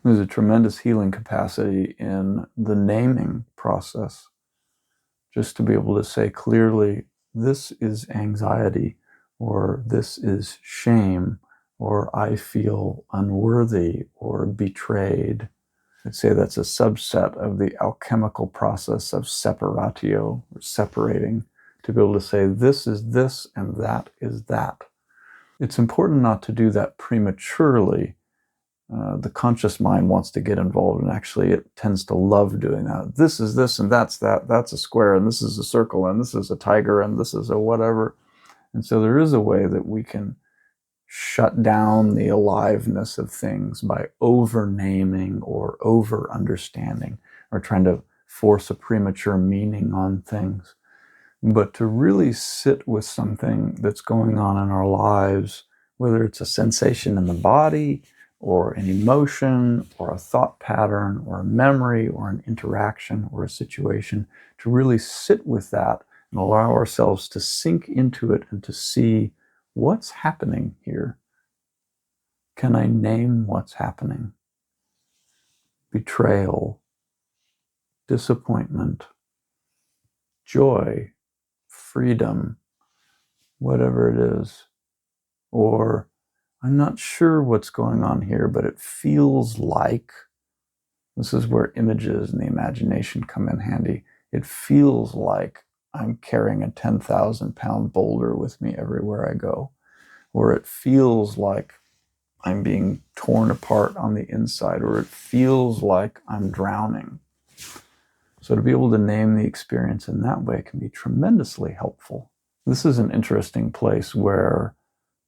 There's a tremendous healing capacity in the naming process. Just to be able to say clearly, this is anxiety, or this is shame, or I feel unworthy or betrayed. I'd say that's a subset of the alchemical process of separatio, or separating, to be able to say this is this and that is that. It's important not to do that prematurely. The conscious mind wants to get involved, and actually it tends to love doing that. This is this and that's that. That's a square, and this is a circle, and this is a tiger, and this is a whatever. And so there is a way that we can shut down the aliveness of things by over-naming or over-understanding, or trying to force a premature meaning on things. But to really sit with something that's going on in our lives, whether it's a sensation in the body, or an emotion, or a thought pattern, or a memory, or an interaction, or a situation, to really sit with that and allow ourselves to sink into it and to see what's happening here. Can I name what's happening? Betrayal, disappointment, joy, freedom, whatever it is. Or I'm not sure what's going on here, but it feels like, this is where images and the imagination come in handy. It feels like I'm carrying a 10,000-pound boulder with me everywhere I go. Or it feels like I'm being torn apart on the inside, or it feels like I'm drowning. So to be able to name the experience in that way can be tremendously helpful. This is an interesting place where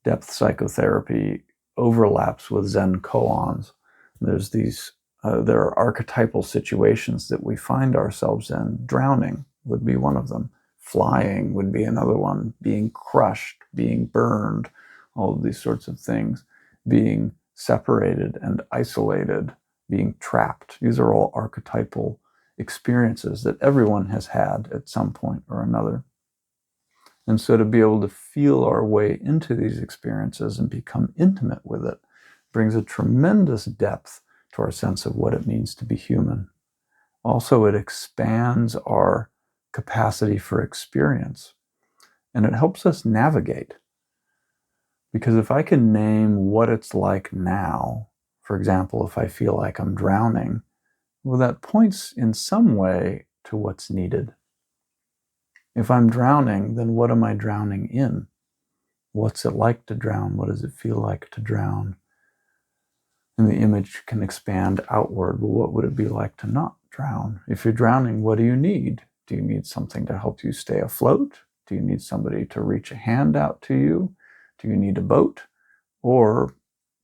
depth psychotherapy overlaps with Zen koans. There's there are archetypal situations that we find ourselves in. Drowning would be one of them. Flying would be another one. Being crushed, being burned, all of these sorts of things. Being separated and isolated, being trapped. These are all archetypal experiences that everyone has had at some point or another. And so to be able to feel our way into these experiences and become intimate with it brings a tremendous depth to our sense of what it means to be human. Also, it expands our capacity for experience, and it helps us navigate. Because if I can name what it's like now, for example, if I feel like I'm drowning, well, that points in some way to what's needed. If I'm drowning, then what am I drowning in? What's it like to drown? What does it feel like to drown? And the image can expand outward. Well, what would it be like to not drown? If you're drowning, what do you need? Do you need something to help you stay afloat? Do you need somebody to reach a hand out to you? Do you need a boat? Or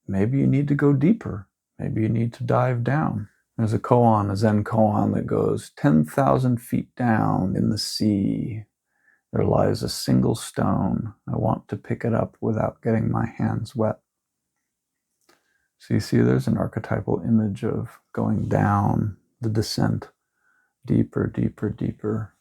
maybe you need to go deeper. Maybe you need to dive down. There's a koan, a Zen koan, that goes, 10,000 feet down in the sea, there lies a single stone. I want to pick it up without getting my hands wet. So you see, there's an archetypal image of going down, the descent, deeper, deeper, deeper.